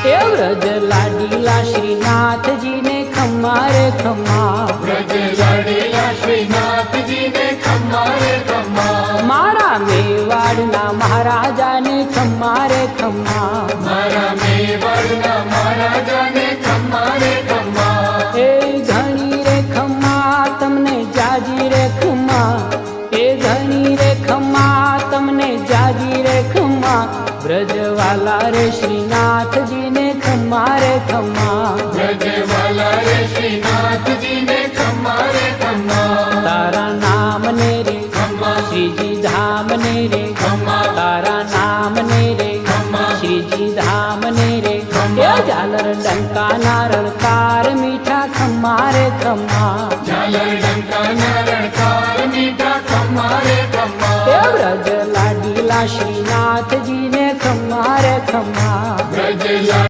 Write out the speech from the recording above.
એ વ્રજ લાડીલા શ્રીનાથજી ને ખમ્મા રે ખમ્મા, વ્રજ લાડીલા શ્રીનાથજી ને ખમ્મા રે ખમ્મા, મારા મેવાડના મહારાજાને ખમ્મા રે ખમ્મા, મારા મેવાડના મહારાજાને ખમ્મા રે ખમ્મા, એ ઘણી રે ખમ્મા તમને જાજી રે ખમ્મા, એ ઘણી રે ખમ્મા તમને જાજી રે ખમ્મા, વ્રજવાલા રે શ્રીનાથજી ને ખમ્મા રે ખમ્મા, વ્રજવાલા રે શ્રીનાથજી ને ખમ્મા રે ખમ્મા, તારા નામ ને રે ખમ્મા, શ્રીજી ધામ ને રે ખમ્મા, તારા નામ ને રે ખમ્મા, શ્રીજી ધામ ને રે, ખમ્મા. એ ઝાલર ડંકાના રણકાર મીઠા ખમ્મા રે ખમ્મા, ઝાલર ડંકાના રણકાર મીઠા ખમ્મા રે ખમ્મા, એ વ્રજ લાડીલા શ્રીનાથજી ને ખમ્મા રે ખમ્મા. વ્રજ